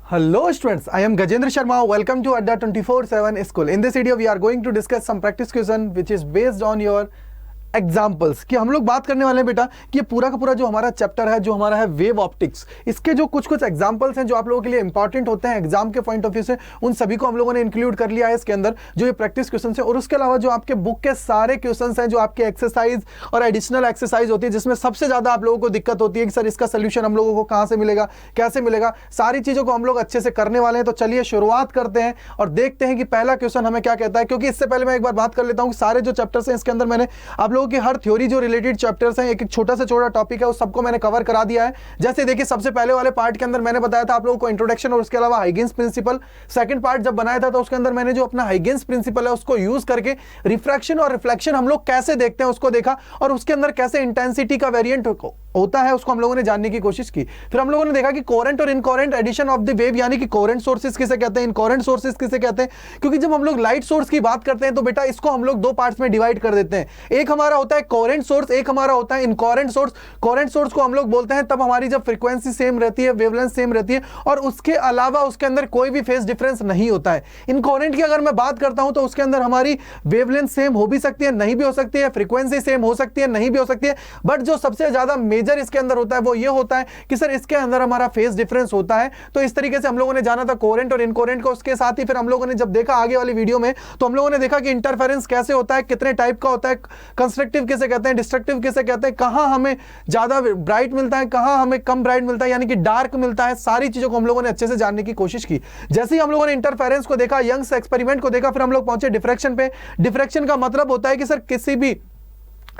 Hello students, I am Gajendra Sharma. Welcome to Adda 24/7 School. In this video, we are going to discuss some practice question which is based on your examples कि हम लोग बात करने वाले हैं बेटा कि ये पूरा का पूरा जो हमारा चैप्टर है, जो हमारा है वेव ऑप्टिक्स, इसके जो कुछ कुछ एग्जाम्पल्स हैं जो आप लोगों के लिए इंपॉर्टेंट होते हैं एग्जाम के पॉइंट ऑफ व्यू से, उन सभी को हम लोगों ने इंक्लूड कर लिया है इसके अंदर, जो ये प्रैक्टिस क्वेश्चन है। और उसके अलावा जो आपके बुक के सारे क्वेश्चन हैं, जो आपके एक्सरसाइज और एडिशनल एक्सरसाइज होती है, जिसमें सबसे ज्यादा आप लोगों को दिक्कत होती है कि सर इसका सोल्यूशन हम लोगों को कहां से मिलेगा, कैसे मिलेगा, सारी चीजों को हम लोग अच्छे से करने वाले हैं। तो चलिए शुरुआत करते हैं और देखते हैं कि पहला क्वेश्चन हमें क्या कहता है। क्योंकि इससे पहले मैं एक बार बात कर लेता हूं कि सारे जो चैप्टर्स हैं इसके अंदर मैंने आप लोगों की हर थ्योरी जो रिलेटेड चैप्टर्स हैं, एक एक छोटा से छोटा टॉपिक है, उस सबको मैंने कवर करा दिया है। जैसे देखिए सबसे पहले वाले पार्ट के अंदर मैंने बताया था आप लोगों को इंट्रोडक्शन और उसके अलावा हाइगेन्स प्रिंसिपल। सेकंड पार्ट जब बनाया था तो उसके अंदर मैंने जो अपना हाइगेन्स प्रिंसिपल है उसको यूज करके रिफ्रैक्शन और रिफ्लेक्शन हम लोग कैसे देखते हैं उसको देखा, और उसके अंदर कैसे इंटेंसिटी का वेरिएंट होता है उसको हम लोगों ने जानने की कोशिश की। फिर हम लोगों ने देखा कि कोरेंट और इनकोरेंट एडिशन ऑफ द वेव, यानी कि कोरेंट सोर्सेज किसे कहते हैं, इनकोरेंट सोर्सेज किसे कहते हैं। क्योंकि जब हम लोग लाइट सोर्स की बात करते हैं तो बेटा इसको हम लोग दो पार्ट्स में डिवाइड कर देते हैं, एक हमारा होता है कोरेंट सोर्स, एक हमारा होता है इनकोरेंट सोर्स। कोरेंट सोर्स को हम लोग बोलते हैं तब हमारी जब फ्रीक्वेंसी सेम रहती है, वेवलेंथ सेम रहती है और उसके अलावा उसके अंदर कोई भी फेज डिफरेंस नहीं होता है। इनकोरेंट की अगर मैं बात करता हूं तो उसके अंदर हमारी वेवलेंथ सेम हो भी सकती है, नहीं भी हो सकती है, फ्रीक्वेंसी सेम हो सकती है, नहीं भी हो सकती है, बट जो सबसे ज्यादा मेजर इसके अंदर होता है वो ये होता है कि सर इसके अंदर हमारा फेज डिफरेंस होता है। तो इस तरीके से हम लोगों ने जाना था कोरेंट और इनकोरेंट को। उसके साथ ही फिर हम लोगों ने जब देखा आगे वाली वीडियो में तो हम लोगों ने देखा कि इंटरफेरेंस कैसे होता है, कितने टाइप का होता है, कंस्ट्रक्टिव किसे कहते हैं, डिस्ट्रक्टिव किसे कहते हैं, कहां हमें ज्यादा ब्राइट मिलता है, कहां हमें कम ब्राइट मिलता है, यानी कि डार्क मिलता है। सारी चीजों को हम लोगों ने अच्छे से जानने की कोशिश की। जैसे ही हम लोगों ने इंटरफेरेंस को देखा, यंग्स एक्सपेरिमेंट को देखा, फिर हम लोग पहुंचे डिफ्रैक्शन पे। डिफ्रैक्शन का मतलब होता है कि सर किसी भी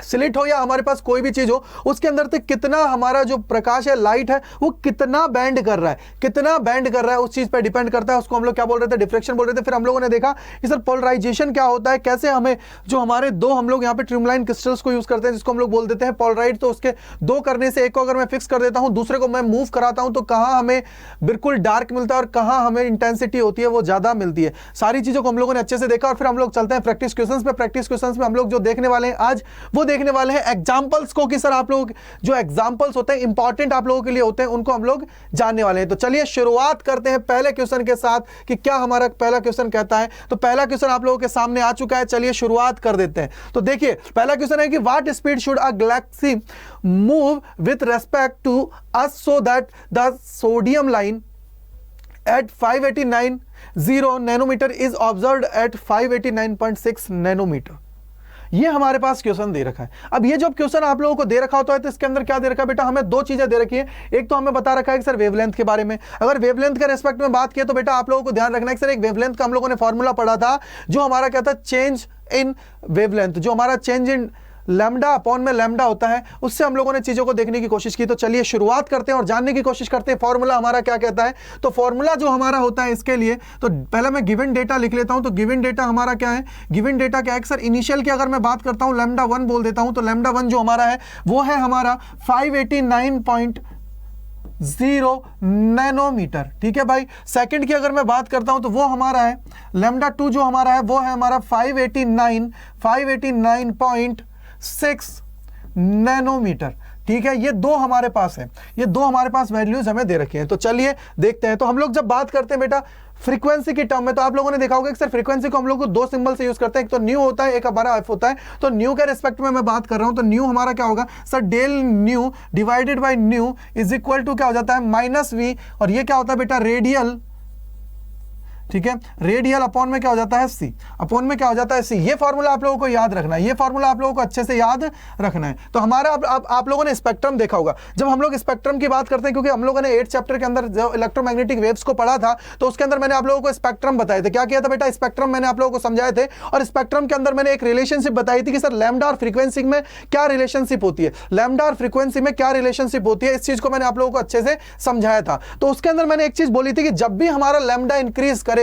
स्लिट हो या हमारे पास कोई भी चीज हो, उसके अंदर से कितना हमारा जो प्रकाश है, लाइट है, वो कितना बैंड कर रहा है, कितना बैंड कर रहा है उस चीज पर डिपेंड करता है। उसको हम लोग क्या बोल रहे थे, डिफ्रैक्शन बोल रहे थे। फिर हम लोगों ने देखा कि सर पोलराइजेशन क्या होता है, कैसे हमें जो हमारे दो हम लोग यहाँ पे ट्रिमलाइन क्रिस्टल्स को यूज करते हैं जिसको हम लोग बोल देते हैं पोलराइड। तो उसके दो करने से एक को अगर मैं फिक्स कर देता हूं, दूसरे को मैं मूव कराता हूं, तो कहां हमें बिल्कुल डार्क मिलता है और कहां हमें इंटेंसिटी होती है वो ज्यादा मिलती है। सारी चीजों को हम लोगों ने अच्छे से देखा और फिर हम लोग चलते हैं प्रैक्टिस क्वेश्चंस पे। प्रैक्टिस क्वेश्चंस में हम लोग जो देखने वाले हैं आज, वो देखने वाले हैं एग्जाम्पल्स को, कि सर आप लोग जो एग्जाम्पल्स होते हैं इंपॉर्टेंट आप लोगों के लिए होते हैं, उनको हम लोग जानने वाले हैं। तो चलिए शुरुआत करते हैं पहले क्वेश्चन के साथ कि क्या हमारा पहला क्वेश्चन कहता है। तो पहला क्वेश्चन आप लोगों के सामने आ चुका है, चलिए शुरुआत कर देते हैं। तो देखिए पहला क्वेश्चन है कि what speed should a galaxy move with respect to us so that the sodium line at 589.0 nanometre is observed at 589.6 nanometre. ये हमारे पास क्वेश्चन दे रखा है। अब ये जब क्वेश्चन आप लोगों को दे रखा होता है तो इसके अंदर क्या दे रखा है बेटा, हमें दो चीजें दे रखी है। एक तो हमें बता रखा है कि सर वेवलेंथ के बारे में, अगर वेवलेंथ के रेस्पेक्ट में बात किया तो बेटा आप लोगों को ध्यान रखना है कि सर एक वेवलेंथ का हम लोगों ने फॉर्मूला पढ़ा था जो हमारा क्या था, चेंज इन वेवलेंथ, जो हमारा चेंज इन लैम्डा अपॉन में लैम्डा होता है, उससे हम लोगों ने चीजों को देखने की कोशिश की। तो चलिए शुरुआत करते हैं और जानने की कोशिश करते हैं फॉर्मूला हमारा क्या कहता है। तो फॉर्मूला जो हमारा होता है इसके लिए, तो पहले मैं गिवन डेटा लिख लेता हूं। तो गिवन डेटा हमारा क्या है, गिवन डेटा क्या है सर, इनिशियल की अगर मैं बात करता हूं लैम्डा 1 बोल देता हूं, तो लैम्डा 1 जो हमारा है वो है हमारा 589.0 नैनोमीटर। ठीक है भाई। सेकंड की अगर मैं बात करता हूं तो वो हमारा है लैम्डा 2 जो हमारा है वो है हमारा 589.6 नैनोमीटर। ठीक है, ये दो हमारे पास है, ये दो हमारे पास वैल्यूज हमें दे रखी हैं। तो चलिए देखते हैं। तो हम लोग जब बात करते हैं बेटा फ्रीक्वेंसी की टर्म में, तो आप लोगों ने देखा होगा कि सर फ्रीक्वेंसी को हम लोग को दो सिंबल से यूज करते हैं, एक तो न्यू होता है, एक हमारा एफ होता है। तो न्यू के रिस्पेक्ट में मैं बात कर रहा हूं तो न्यू हमारा क्या होगा sir, del nu divided by nu is equal to क्या हो जाता है, माइनस वी, और ये क्या होता है बेटा रेडियल। ठीक है, रेडियल अपॉन में क्या हो जाता है, सी, अपॉन में क्या हो जाता है, सी। ये फॉर्मूला आप लोगों को याद रखना है, ये फॉर्मूला आप लोगों को अच्छे से याद रखना है। तो हमारा आप लोगों ने स्पेक्ट्रम देखा होगा। जब हम लोग स्पेक्ट्रम की बात करते हैं, क्योंकि हम लोगों ने 8th चैप्टर के अंदर जो इलेक्ट्रोमैग्नेटिक वेव्स को पढ़ा था, तो उसके अंदर मैंने आप लोगों को स्पेक्ट्रम बताए थे। क्या किया था बेटा, स्पेक्ट्रम मैंने आप लोगों को समझाए थे, और स्पेक्ट्रम के अंदर मैंने एक रिलेशनशिप बताई थी कि सर लैम्डा और फ्रीक्वेंसी में क्या रिलेशनशिप होती है, लैम्डा और फ्रीक्वेंसी में क्या रिलेशनशिप होती है, इस चीज को मैंने आप लोगों को अच्छे से समझाया था। तो उसके अंदर मैंने एक चीज बोली थी कि जब भी हमारा लैम्डा इंक्रीज करेगा,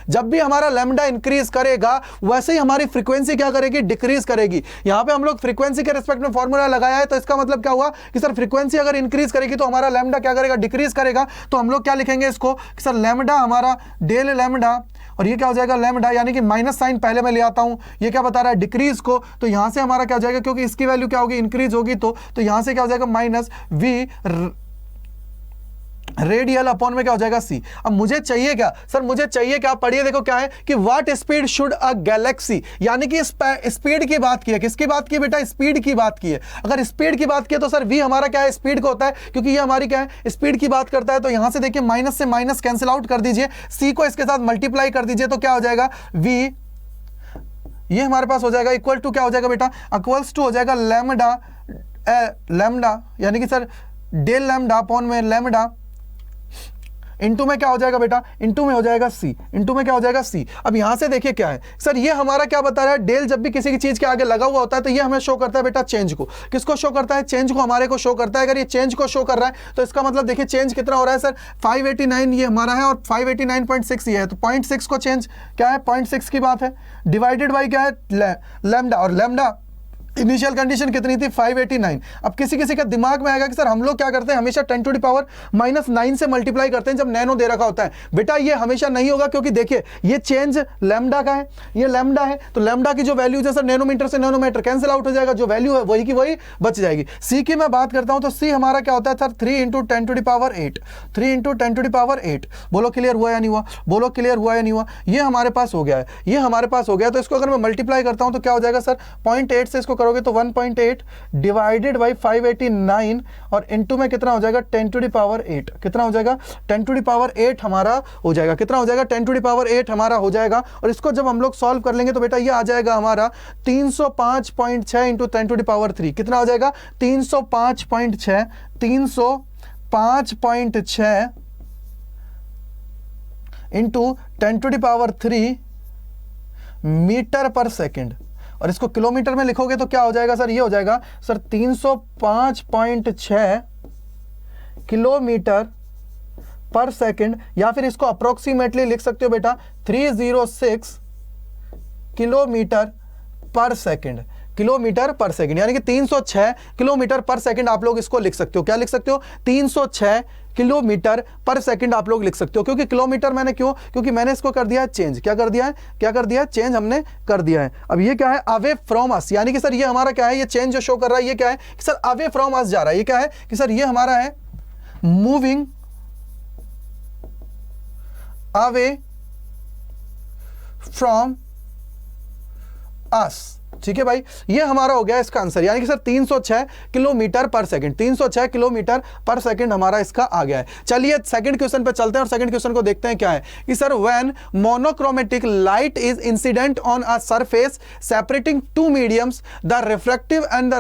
जब भी हमारा लैम्डा इंक्रीज करेगा, वैसे ही हमारी फ्रीक्वेंसी क्या करेगी, डिक्रीज करेगी। यहां पे हम लोग फ्रीक्वेंसी के रिस्पेक्ट में फॉर्मूला लगाया है, तो इसका मतलब क्या हुआ कि सर फ्रीक्वेंसी अगर इंक्रीज करेगी तो हमारा लैम्डा क्या करेगा, डिक्रीज करेगा। तो हम लोग क्या लिखेंगे इसको कि सर लैम्डा हमारा डेल लैम्डा, और ये क्या हो जाएगा लैम्डा, यानी कि माइनस साइन पहले मैं ले आता हूं, ये क्या बता रहा है डिक्रीज को, तो यहां से हमारा क्या हो जाएगा, क्योंकि इसकी वैल्यू क्या होगी, इंक्रीज होगी, तो यहां से क्या हो जाएगा माइनस वी रेडियल अपॉन में क्या हो जाएगा सी। अब मुझे चाहिए क्या सर, मुझे चाहिए क्या, पढ़िए देखो क्या है कि what speed should a Galaxy, यानी कि स्पीड की बात की है। किसकी बात की है बेटा, स्पीड की बात की है। अगर स्पीड की बात की है तो सर वी हमारा क्या है, स्पीड का होता है, क्योंकि ये हमारी क्या है, स्पीड की बात करता है। तो यहां से देखिए माइनस से माइनस कैंसिल आउट कर दीजिए, सी को इसके साथ मल्टीप्लाई कर दीजिए, तो क्या हो जाएगा वी, ये हमारे पास हो जाएगा इक्वल टू क्या हो जाएगा बेटा, इक्वल्स टू हो जाएगा लैम्डा, लैम्डा यानी कि सर डेल लैम्डा अपॉन में लैम्डा, इनटू में क्या हो जाएगा बेटा, इनटू में हो जाएगा सी, इनटू में क्या हो जाएगा सी। अब यहां से देखिए क्या है सर, ये हमारा क्या बता रहा है, डेल जब भी किसी की चीज के आगे लगा हुआ होता है तो ये हमें शो करता है बेटा चेंज को। किसको शो करता है, चेंज को, हमारे को शो करता है। अगर ये चेंज को शो कर रहा है तो इसका मतलब देखिए चेंज कितना हो रहा है सर, 589 ये हमारा है और 589.6 ये है, तो 0.6 को चेंज क्या है, 0.6 की बात है, डिवाइडेड बाई क्या है लैम्डा, और लैम्डा इनिशियल कंडीशन कितनी थी 589। अब किसी किसी का दिमाग में आएगा कि सर हम लोग क्या करते हैं, हमेशा 10⁻⁻9 से मल्टीप्लाई करते हैं जब नैनो दे रखा होता है। बेटा ये हमेशा नहीं होगा, क्योंकि देखिए ये चेंज लैम्डा का है, ये लैम्डा है, तो लैम्डा की जो वैल्यू है सर नैनोमीटर से नैनोमीटर कैंसिल आउट हो जाएगा, जो वैल्यू है वही की वही बच जाएगी। सी की मैं बात करता हूं तो सी हमारा क्या होता है सर 3 × 10⁸, 3 × 10⁸। बोलो क्लियर हुआ या नहीं हुआ, बोलो क्लियर हुआ या नहीं हुआ। ये हमारे पास हो गया है, ये हमारे पास हो गया, तो इसको अगर मैं मल्टीप्लाई करता हूं तो क्या हो जाएगा सर 0.8 से इसको करोगे तो 1.8 डिवाइडेड बाई 589 और इनटू में कितना हो जाएगा 10⁸, कितना हो जाएगा 10⁸ हमारा हो जाएगा, कितना हो जाएगा 10⁸ हमारा हो जाएगा। और इसको जब हम लोग सॉल्व कर लेंगे तो बेटा ये आ जाएगा हमारा 305.6 × 10⁻3, कितना हो जाएगा 305.6, 305.6 इंटू 10⁻3 मीटर पर सेकेंड। और इसको किलोमीटर में लिखोगे तो क्या हो जाएगा सर, ये हो जाएगा सर 305.6 किलोमीटर पर सेकंड, या फिर इसको अप्रोक्सीमेटली लिख सकते हो बेटा 306 किलोमीटर पर सेकंड, किलोमीटर पर सेकंड, यानी कि 306 किलोमीटर पर सेकंड आप लोग इसको लिख सकते हो। क्या लिख सकते हो, 306 किलोमीटर पर सेकंड आप लोग लिख सकते हो। क्योंकि किलोमीटर मैंने क्यों, क्योंकि मैंने इसको कर दिया है चेंज, क्या कर दिया है, क्या कर दिया है, चेंज हमने कर दिया है। अब ये क्या है, अवे फ्रॉम अस, यानी कि सर ये हमारा क्या है, ये चेंज जो शो कर रहा है ये क्या है कि सर अवे फ्रॉम अस जा रहा है। ये क्या है कि सर ये हमारा है मूविंग अवे फ्रॉम अस, ठीक है भाई, ये हमारा हो गया इसका आंसर, यानी कि सर 306 किलोमीटर पर सेकंड, 306 किलोमीटर पर सेकंड हमारा इसका आ गया है। चलिए सेकंड क्वेश्चन पे चलते हैं और सेकंड क्वेश्चन को देखते हैं क्या है कि sir when monochromatic light is incident on a surface separating two mediums, the reflective and the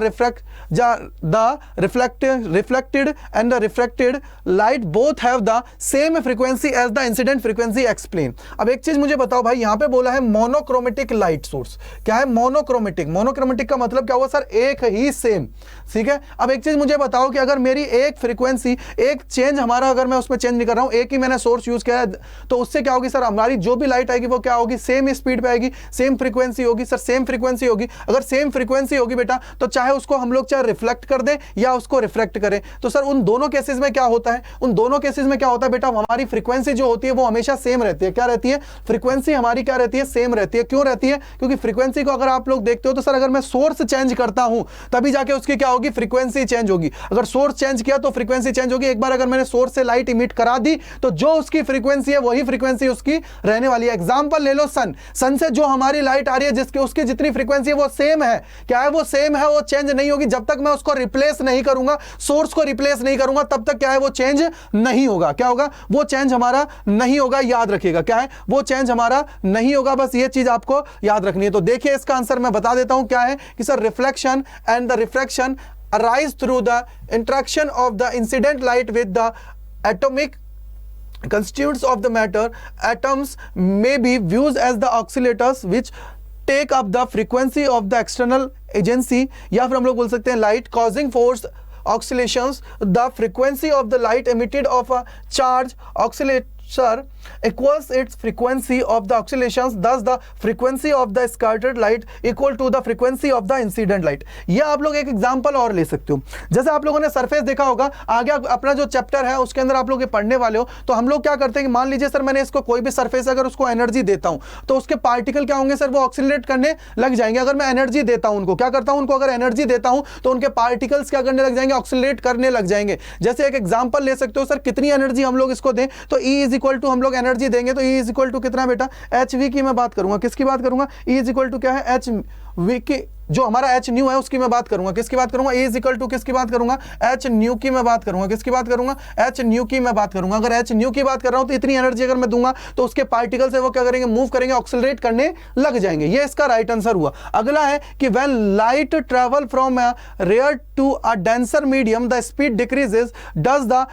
reflected and the refracted light both have the same frequency as the incident frequency explain. अब एक चीज मुझे बताओ भाई, यहां पे बोला है मोनोक्रोमेटिक लाइट सोर्स, क्या है मोनोक्रोमेटिक, मोनोक्रोमेटिक का मतलब क्या हुआ सर, एक ही सेम, ठीक है। अब एक चीज मुझे बताओ कि अगर मेरी एक फ्रीक्वेंसी, एक चेंज हमारा, अगर मैं उसमें चेंज नहीं कर रहा हूं, एक ही मैंने सोर्स यूज किया है, तो उससे क्या होगी सर, हमारी जो भी लाइट आएगी वो क्या होगी, सेम स्पीड पे आएगी, सेम फ्रीक्वेंसी होगी सर, सेम फ्रीक्वेंसी होगी। अगर सेम फ्रीक्वेंसी होगी बेटा तो चाहे उसको हम लोग चाहे रिफ्लेक्ट कर दें या उसको रिफ्रैक्ट करें, तो सर उन दोनों केसेस में क्या होता है, उन दोनों केसेस में क्या होता है बेटा, हमारी फ्रीक्वेंसी जो होती है वो हमेशा सेम रहती है। क्या रहती है, फ्रीक्वेंसी हमारी क्या रहती है, सेम रहती है। क्यों रहती है, क्योंकि फ्रीक्वेंसी को अगर आप लोग देखते हो तो सर अगर मैं सोर्स चेंज करता हूं तभी जाके उसकी क्या होगी, फ्रीक्वेंसी चेंज होगी। अगर सोर्स चेंज किया तो फ्रीक्वेंसी चेंज होगी। एक बार अगर मैंने सोर्स से लाइट इमिट करा दी तो जो उसकी फ्रीक्वेंसी है वही फ्रीक्वेंसी उसकी रहने वाली है। एग्जांपल ले लो सन, सन से जो हमारी लाइट आ रही है जिसके उसकी जितनी फ्रीक्वेंसी है वो सेम है, क्या है, वो सेम है, वो चेंज नहीं होगी। जब तक मैं उसको रिप्लेस नहीं करूंगा, सोर्स को रिप्लेस नहीं करूंगा, तब तक क्या है, वो चेंज नहीं होगा। क्या होगा, वो चेंज हमारा नहीं होगा, याद रखिएगा, क्या है, वो चेंज हमारा नहीं होगा। बस ये चीज आपको याद रखनी है। तो देखिए इसका आंसर मैं बता देता हूं क्या है कि sir reflection and the refraction arise through the interaction of the incident light with the atomic constituents of the matter. Atoms may be viewed as the oscillators which take up the frequency of the external agency, या फिर हम लोग बोल सकते हैं light causing force oscillations, the frequency of the light emitted of a charge sir, equals its frequency of the oscillations, thus the frequency of the scattered light equal to the frequency of the incident light. ये आप लोग एक example और ले सकते हो। जैसे आप लोगों ने सरफेस देखा होगा, आगे अपना जो चैप्टर है उसके अंदर आप लोग ये पढ़ने वाले हो, तो हम लोग क्या करते हैं कि मान लीजिए सर मैंने इसको कोई भी सरफेस अगर उसको एनर्जी देता हूं तो उसके पार्टिकल क्या होंगे सर, वो ऑक्सीलरेट करने लग जाएंगे। अगर मैं एनर्जी देता हूं उनको, क्या करता हूं, उनको अगर एनर्जी देता हूं तो उनके पार्टिकल्स क्या करने लग जाएंगे, ऑक्सीलरेट करने लग जाएंगे। जैसे एक एग्जांपल ले सकते हो सर, कितनी एनर्जी हम लोग इसको दें, तो E इज इक्वल टू हम लोग एनर्जी देंगे तो E इज इक्वल टू कितना बेटा, एच वी की मैं बात करूंगा। किसकी बात करूंगा, E इज इक्वल टू क्या है, एच वी की, जो हमारा एच न्यू है उसकी मैं बात करूंगा। किसकी बात करूंगा, E इज इक्वल टू किसकी बात करूंगा, एच न्यू की मैं बात करूंगा। किसकी बात करूंगा, एच न्यू की मैं बात करूंगा। अगर एच न्यू की बात कर रहा हूं तो इतनी एनर्जी अगर मैं दूंगा तो उसके पार्टिकल से वो क्या करेंगे, मूव करेंगे, ऑक्सीलरेट करने लग जाएंगे। ये इसका राइट आंसर हुआ। अगला है कि when light travel from a rare to a denser medium the speed decreases, does the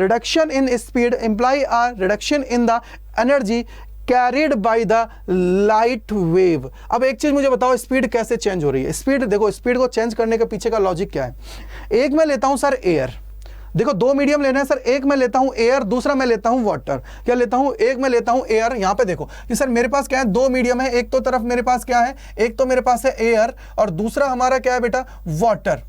reduction in speed imply a reduction in the energy carried by the light wave. अब एक चीज मुझे बताओ, speed कैसे चेंज हो रही है। Speed देखो, स्पीड को चेंज करने के पीछे का लॉजिक क्या है। एक मैं लेता हूं सर एयर, देखो दो मीडियम लेना है सर, एक मैं लेता हूं एयर, दूसरा मैं लेता हूं वाटर। क्या लेता हूं, एक मैं लेता हूं एयर। यहां पे देखो कि सर मेरे पास क्या है, दो मीडियम है, एक तो तरफ मेरे पास क्या है, एक तो मेरे पास है एयर और दूसरा हमारा क्या है बेटा, वाटर।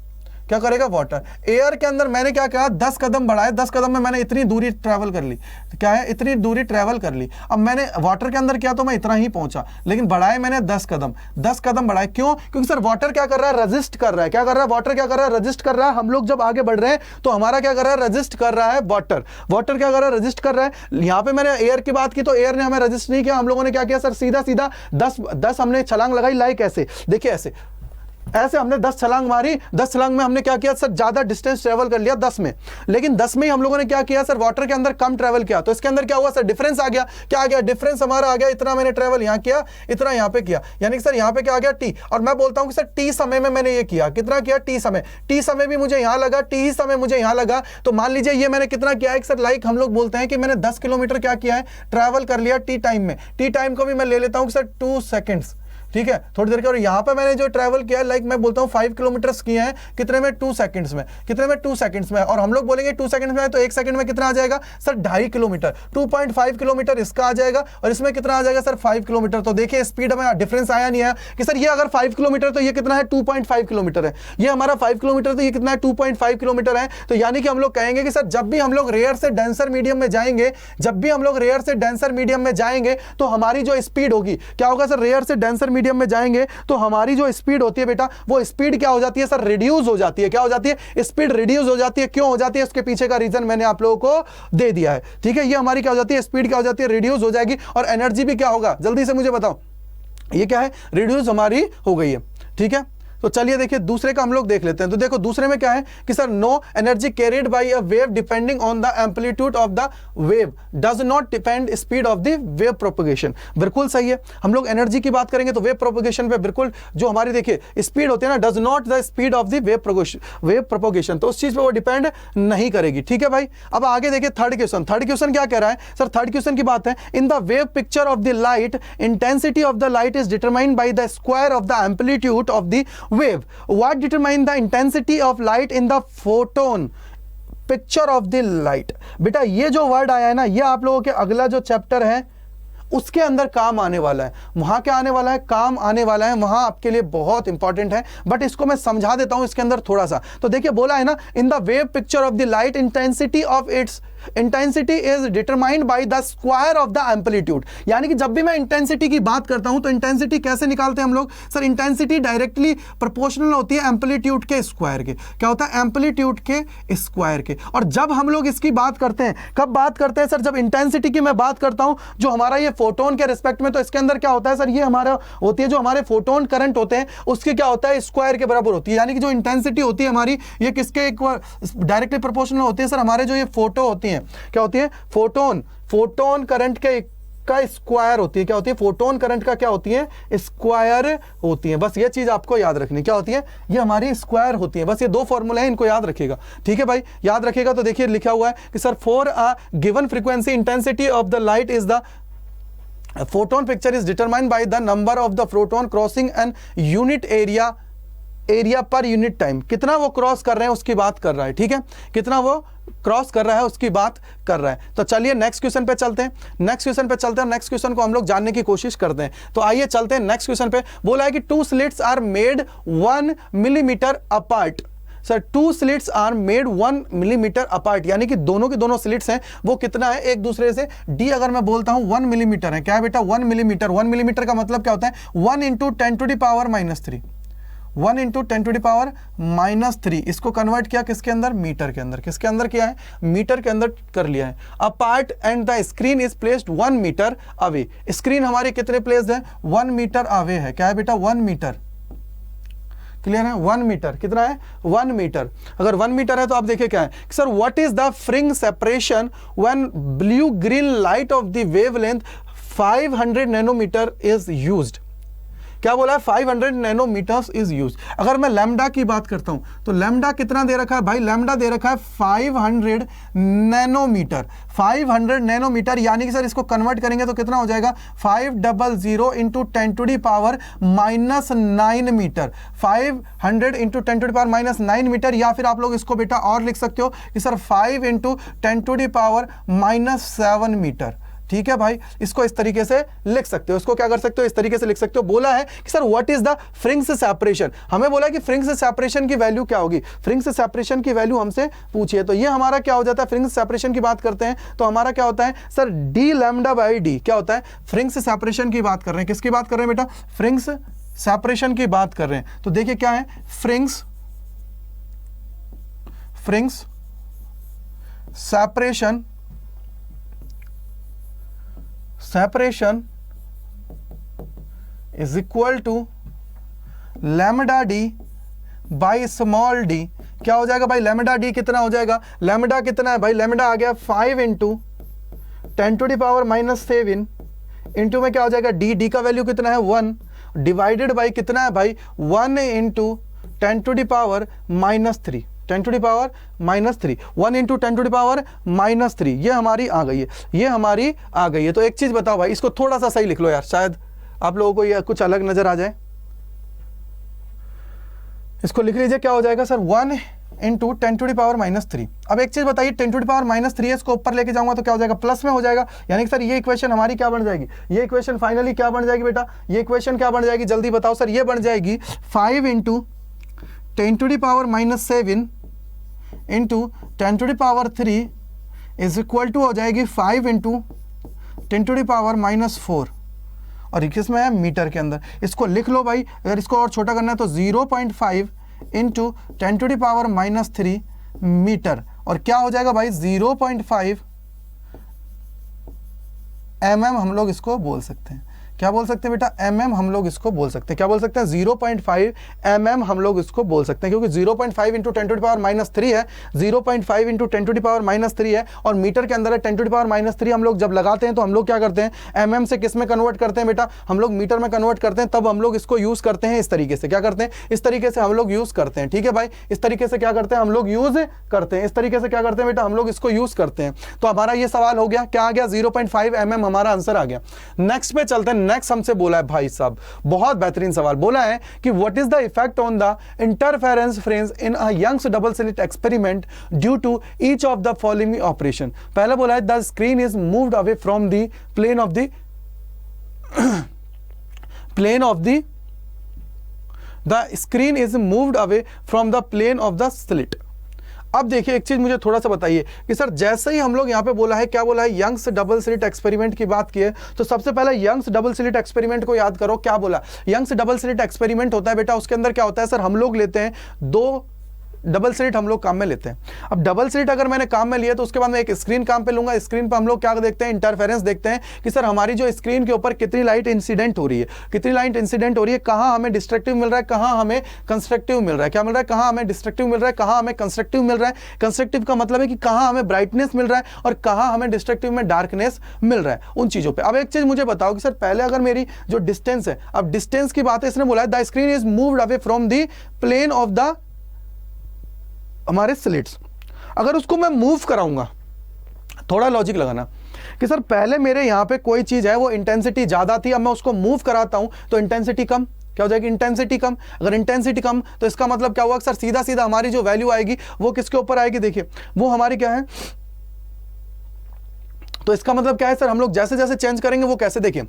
क्या करेगा, वाटर। एयर के अंदर मैंने क्या कहा, 10 कदम बढ़ाए, 10 कदम में मैंने इतनी दूरी ट्रैवल कर ली। तो क्या है, इतनी दूरी ट्रैवल कर ली। अब मैंने वाटर के अंदर किया तो मैं इतना ही पहुंचा, लेकिन बढ़ाए मैंने 10 कदम, 10 कदम बढ़ाए। क्यों, क्योंकि सर वाटर क्या कर रहा है, रजिस्ट कर रहा है। क्या कर रहा है, वाटर क्या कर रहा है, रजिस्ट कर रहा है। हम लोग जब आगे बढ़ रहे हैं तो हमारा क्या कर रहा है, रजिस्ट कर रहा है वाटर। वाटर क्या कर रहा है, रजिस्ट कर रहा है। यहां पे मैंने एयर की बात की तो एयर ने हमें रजिस्ट नहीं किया। हम लोगों ने क्या किया सर, सीधा सीधा 10 हमने छलांग लगाई। लाइक ऐसे देखिए, ऐसे हमने 10 छलांग मारी। 10 छलांग में हमने क्या किया सर, ज्यादा डिस्टेंस ट्रेवल कर लिया 10 में, लेकिन 10 में ही हम लोगों ने क्या किया सर, वाटर के अंदर कम ट्रेवल किया। तो इसके अंदर क्या हुआ सर, डिफरेंस आ गया। क्या आ गया, डिफरेंस हमारा आ गया। इतना मैंने ट्रेवल यहां किया, इतना यहां पे किया, यानी कि सर यहां पे क्या आ गया, टी। और मैं बोलता हूं कि सर टी समय में मैंने ये किया, कितना किया, टी समय। टी समय भी मुझे यहां लगा, टी ही समय मुझे यहां लगा। तो मान लीजिए ये मैंने कितना किया है सर, लाइक हम लोग बोलते हैं कि मैंने 10 किलोमीटर क्या किया है, ट्रैवल कर लिया टी टाइम में। टी टाइम को भी मैं ले लेता हूं कि सर 2 सेकेंड्स, ठीक है, थोड़ी देर के। और यहां पे मैंने जो ट्रैवल किया, लाइक मैं बोलता हूं 5 किलोमीटर किए हैं, कितने में, 2 सेकंड्स में। कितने में, 2 सेकंड्स में। और हम लोग बोलेंगे 2 सेकंड्स में है तो 1 सेकंड में कितना आ जाएगा सर, 2.5 किलोमीटर। 2.5 किलोमीटर इसका आ जाएगा और इसमें कितना आ जाएगा सर, 5 किलोमीटर। तो देखिए स्पीड में डिफरेंस आया नहीं आया कि सर ये अगर 5 किलोमीटर तो ये कितना है, 2.5 किलोमीटर है। ये हमारा 5 किलोमीटर तो ये कितना है, 2.5 किलोमीटर है। तो यानी कि हम लोग कहेंगे कि सर जब भी हम लोग रेयर से डेंसर मीडियम में जाएंगे, जब भी हम लोग रेयर से डेंसर मीडियम में जाएंगे तो हमारी जो स्पीड होगी, क्या होगा सर, रेयर से डेंसर मीडियम में जाएंगे तो हमारी जो स्पीड होती है बेटा, वो स्पीड क्या हो जाती है सर, रिड्यूस हो जाती है। क्या हो जाती है, स्पीड रिड्यूस हो जाती है। क्यों हो जाती है, उसके पीछे का रीजन मैंने आप लोगों को दे दिया है, ठीक है। ये हमारी क्या हो जाती है, स्पीड क्या हो जाती है, रिड्यूस हो जाएगी। और एनर्जी भी क्या होगा, जल्दी से मुझे बताओ, ये क्या है, रिड्यूस हमारी हो गई है, ठीक है। तो चलिए देखिए दूसरे का हम लोग देख लेते हैं। तो देखो दूसरे में क्या है कि sir no energy carried by a wave depending on the amplitude of the wave does not depend speed of the wave propagation. बिल्कुल सही है। हम लोग एनर्जी की बात करेंगे तो वेव प्रोपगेशन पे बिल्कुल जो हमारी देखिए स्पीड होती है ना, does not the speed of the wave propagation, तो उस चीज पे वो डिपेंड नहीं करेगी, ठीक है भाई। अब आगे देखिए थर्ड क्वेश्चन। थर्ड क्वेश्चन क्या कह रहा है सर, थर्ड क्वेश्चन की बात है, in the wave picture of the light intensity of the light is determined by the square of the amplitude of the wave. What determine the intensity of light in the photon picture of the light? बेटा ये जो word आया है ना, ये आप लोगों के अगला जो चैप्टर है उसके अंदर काम आने वाला है। वहां क्या आने वाला है, काम आने वाला है, वहां आपके लिए बहुत इंपॉर्टेंट है। बट इसको मैं समझा देता हूं इसके अंदर थोड़ा सा। तो देखिए बोला है ना, in the wave picture of the light intensity of its intensity is determined by the square of the amplitude. यानी कि जब भी मैं इंटेंसिटी की बात करता हूं तो इंटेंसिटी कैसे निकालते हैं हम लोग सर, इंटेंसिटी डायरेक्टली प्रोपोर्शनल होती है एम्पलीट्यूड के स्क्वायर के। क्या होता है, एम्पलीट्यूड के स्क्वायर के। और जब हम लोग इसकी बात करते हैं, कब बात करते हैं सर, जब इंटेंसिटी की मैं बात करता हूं जो हमारा ये फोटोन के रिस्पेक्ट में, तो इसके अंदर क्या होता है सर, ये हमारा होती है जो हमारे फोटोन करंट होते हैं उसके क्या होता है, स्क्वायर के बराबर होती है। यानी कि जो इंटेंसिटी होती है हमारी, ये किसके डायरेक्टली प्रोपोर्शनल होती है सर, हमारे जो ये फोटो होती है, क्या होती है, फोटोन करंट के का स्क्वायर होती है। क्या होती है, फोटोन करंट का क्या होती है, स्क्वायर होती है। बस ये चीज आपको याद रखनी, क्या होती है, ये हमारी स्क्वायर होती है। बस ये दो फॉर्मूले हैं, इनको याद रखिएगा, ठीक है भाई। याद रखिएगा तो देखिए लिखा हुआ है कि sir for a given frequency intensity of the light is the photon picture is determined by the number of the photon crossing an unit area area per unit time, कितना वो क्रॉस कर रहे हैं उसकी बात कर रहा है, ठीक है, कितना वो क्रॉस कर रहा है उसकी बात कर रहा है। तो चलिए नेक्स्ट क्वेश्चन पे चलते हैं, नेक्स्ट क्वेश्चन पे चलते हैं, नेक्स्ट क्वेश्चन को हम लोग जानने की कोशिश करते हैं। तो आइए चलते हैं नेक्स्ट क्वेश्चन पे। बोला है कि 2 slits are made 1 millimetre apart. Sir 2 slits are made 1 millimetre apart, यानी कि दोनों के दोनों स्लिट्स हैं वो कितना है एक दूसरे से, डी अगर मैं बोलता हूं 1 मिलीमीटर है, क्या है बेटा 1 मिलीमीटर। 1 मिलीमीटर का मतलब क्या होता है 1 into 10 to the power -3, 1 into 10 to the power -3। इसको कन्वर्ट किया किसके अंदर, मीटर के अंदर। किसके अंदर किया है, मीटर के अंदर कर लिया है। Apart and the screen is placed 1 metre away. Screen हमारी कितने प्लेस्ड है, 1 मीटर अवे है। क्या है बेटा 1 मीटर, क्लियर है 1 मीटर, कितना है 1 मीटर। अगर 1 मीटर है तो आप देखिए क्या है sir, what is the fringe separation when blue green light of the wavelength 500 nanometre is used. क्या बोला है 500 नैनोमीटर्स इज यूज। अगर मैं लैम्डा की बात करता हूं तो लैम्डा कितना दे रखा है भाई, लैम्डा दे रखा है 500 नैनोमीटर। 500 नैनोमीटर यानी कि सर इसको कन्वर्ट करेंगे तो कितना हो जाएगा 500 into 10 to the power -9 metre. 500 into 10 to the power -9 metre, या फिर आप लोग इसको बेटा और लिख सकते हो कि sir 5 into 10 to the power -7 metre. ठीक है भाई, इसको इस तरीके से लिख सकते हो, इसको क्या कर सकते हो इस तरीके से लिख सकते हो। बोला है कि sir what is the fringe separation, हमें बोला कि फ्रिंज सेपरेशन की वैल्यू क्या होगी, फ्रिंज सेपरेशन की वैल्यू हमसे पूछिए। तो ये हमारा क्या हो जाता है, फ्रिंज सेपरेशन की बात करते हैं तो हमारा क्या होता है sir D lambda by D. क्या होता है, फ्रिंज सेपरेशन की बात कर रहे हैं, किसकी बात कर रहे हैं बेटा, फ्रिंज सेपरेशन की बात कर रहे हैं। तो देखिए क्या है, fringe separation is equal to lambda D by small D. क्या हो जाएगा भाई, लैम्डा डी कितना हो जाएगा, लैम्डा कितना है भाई, लैम्डा आ गया 5 into 10 to the power -7 into में क्या हो जाएगा डी, डी का वैल्यू कितना है 1 डिवाइडेड बाई कितना है भाई 1 into 10 to the power -3, 10 to the power -3, 1 into 10 to the power -3। ये हमारी आ गई है, ये हमारी आ गई है। तो एक चीज बताओ भाई, इसको थोड़ा सा सही लिख लो यार, शायद आप लोगों को ये कुछ अलग नजर आ जाए। इसको लिख लीजिए, क्या हो जाएगा sir 1 into 10 to the power -3। अब एक चीज बताइए, 10 टू दी पावर -3 है, इसको ऊपर लेके जाऊंगा तो क्या हो जाएगा, प्लस में हो जाएगा। यानी कि सर ये इक्वेशन हमारी क्या बन जाएगी, ये इक्वेशन फाइनली क्या बन जाएगी बेटा, ये इक्वेशन क्या बन जाएगी, जल्दी बताओ सर। ये बन जाएगी 5 into 10 to the power -7 into 10 to the power 3 is equal to हो जाएगी 5 इंटू 10 टू दी पावर -4, और किसमें है मीटर के अंदर। इसको लिख लो भाई, अगर इसको और छोटा करना है तो 0.5 into 10 to the power -3 metre, और क्या हो जाएगा भाई 0.5 mm हम लोग इसको बोल सकते हैं। क्या बोल सकते हैं बेटा, mm हम लोग इसको बोल सकते हैं। क्या बोल सकते हैं 0.5 mm हम लोग इसको बोल सकते हैं, क्योंकि 0.5 इंटू 10 टू दी पावर -3 है, 0.5 इंटू 10 टू दी पावर -3 है, और मीटर के अंदर है 10 टू दी पावर -3। हम लोग जब लगाते हैं तो हम लोग क्या करते हैं, mm से किस में कन्वर्ट करते हैं बेटा, हम लोग मीटर में कन्वर्ट करते हैं, तब हम लोग इसको यूज करते हैं इस तरीके से। क्या करते हैं, इस तरीके से हम लोग यूज करते हैं। ठीक है भाई, इस तरीके से क्या करते हैं हम लोग यूज करते हैं, इस तरीके से क्या करते हैं बेटा, हम लोग इसको यूज करते हैं। तो हमारा ये सवाल हो गया, क्या आ गया 0.5 mm हमारा आंसर आ गया। नेक्स्ट पे चलते हैं। नेक्स्ट हमसे बोला है भाई साहब, बहुत बेहतरीन सवाल बोला है कि what is the effect on the interference fringe in a Young's double slit experiment due to each of the following operation. पहला बोला है the screen is moved away from the plane of the screen is moved away from the plane of the slit. अब देखिए एक चीज मुझे थोड़ा सा बताइए कि सर जैसे ही हम लोग यहाँ पे बोला है, क्या बोला है, यंग्स डबल स्लिट एक्सपेरिमेंट की बात की है, तो सबसे पहले यंग्स डबल स्लिट एक्सपेरिमेंट को याद करो। क्या बोला, यंग्स डबल स्लिट एक्सपेरिमेंट होता है बेटा, उसके अंदर क्या होता है सर, हम लोग लेते हैं 2 डबल स्लिट हम लोग काम में लेते हैं। अब डबल स्लिट अगर मैंने काम में लिया तो उसके बाद मैं एक स्क्रीन काम पे लूंगा। स्क्रीन पे हम लोग क्या देखते हैं, इंटरफेरेंस देखते हैं कि सर हमारी जो स्क्रीन के ऊपर कितनी लाइट इंसिडेंट हो रही है, कितनी लाइट इंसिडेंट हो रही है, कहां हमें डिस्ट्रक्टिव मिल रहा है, कहां हमें कंस्ट्रक्टिव मिल रहा है। क्या मिल रहा है, कहां हमें डिस्ट्रक्टिव मिल रहा है, कहां हमें कंस्ट्रक्टिव मिल रहा है। कंस्ट्रक्टिव का मतलब है कि कहां हमें ब्राइटनेस मिल रहा है और कहां हमें डिस्ट्रक्टिव में डार्कनेस मिल रहा है, उन चीजों पे। अब एक चीज मुझे बताओ कि सर पहले अगर मेरी जो डिस्टेंस है, अब डिस्टेंस की बात है, इसने बोला है the screen is moved away from the plane of the हमारे स्लिट्स। अगर उसको मैं मूव कराऊंगा, थोड़ा लॉजिक लगाना कि सर पहले मेरे यहां पे कोई चीज है वो इंटेंसिटी ज्यादा थी, अब मैं उसको मूव कराता हूं तो इंटेंसिटी कम। क्या हो जाएगी, इंटेंसिटी कम। अगर इंटेंसिटी कम तो इसका मतलब क्या हुआ सर, सीधा सीधा हमारी जो वैल्यू आएगी वो किसके ऊपर आएगी, देखिए वो हमारी क्या है, तो इसका मतलब क्या है सर, हम लोग जैसे जैसे चेंज करेंगे वो कैसे, देखिए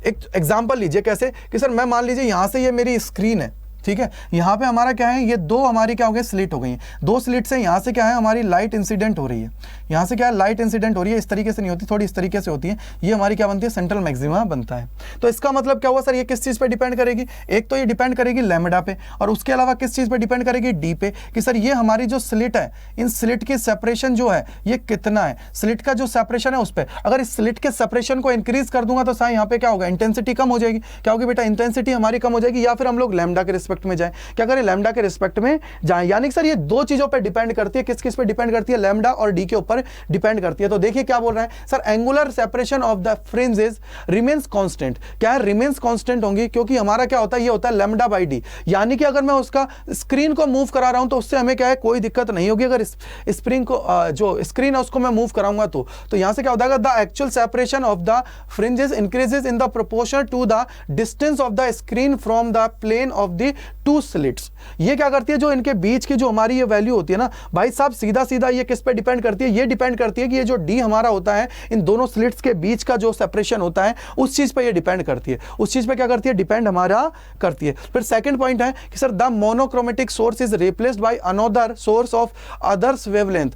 एक एग्जांपल लीजिए कैसे कि सर मैं मान लीजिए यहां से ये मेरी स्क्रीन है, ठीक है, यहाँ पे हमारा क्या है, ये दो हमारी क्या हो गई, स्लिट हो गई है। दो स्लिट से यहाँ से क्या है, हमारी लाइट इंसिडेंट हो रही है, यहाँ से क्या है, लाइट इंसिडेंट हो रही है। इस तरीके से नहीं होती, थोड़ी इस तरीके से होती है। ये हमारी क्या बनती है, सेंट्रल मैक्सिमा बनता है। तो इसका मतलब क्या हुआ सर, ये किस चीज़ पे डिपेंड करेगी, एक तो ये डिपेंड करेगी लैम्डा पे, और उसके अलावा किस चीज़ पे डिपेंड करेगी, डी पे, कि सर ये हमारी जो स्लिट है, इन स्लिट की सेपरेशन जो है ये कितना है, स्लिट का जो सेपरेशन है उस पर। अगर इस स्लिट के सेपरेशन को इंक्रीज कर दूंगा तो यहाँ पे क्या होगा, इंटेंसिटी कम हो जाएगी। क्या होगी बेटा, इंटेंसिटी हमारी कम हो जाएगी। या फिर हम लोग लैम्डा के रिस्पेक्ट में जाए, क्या लैम्डा के रिस्पेक्ट में जाएं, यानी कि सर ये दो चीजों पे डिपेंड करती है, किस किस पे डिपेंड करती है, लैम्डा और डी के ऊपर डिपेंड करती है। तो देखिए क्या बोल रहा है sir, angular separation of the fringes remains constant. क्या है, रिमेन्स कांस्टेंट होंगी, क्योंकि हमारा क्या होता है, ये होता है लैम्डा बाई डी। यानी कि अगर मैं उसका स्क्रीन को मूव करा रहा हूं तो उससे हमें क्या है, कोई दिक्कत नहीं होगी। अगर स्प्रिंग को जो स्क्रीन है उसको मैं मूव कराऊंगा तो यहां से क्या होता है, the actual separation of the fringes increases in the proportion to the distance of the screen from the plane of the two slits. ये क्या करती है, जो इनके बीच की जो हमारी ये वैल्यू होती है ना भाई साहब, सीधा सीधा ये किस पे डिपेंड करती है, ये डिपेंड करती है कि ये जो डी हमारा होता है, इन दोनों स्लिट्स के बीच का जो सेपरेशन होता है उस चीज पे ये डिपेंड करती है, उस चीज पे क्या करती है, डिपेंड हमारा करती है। फिर सेकंड पॉइंट है कि sir the monochromatic source is replaced by another source of others wavelength.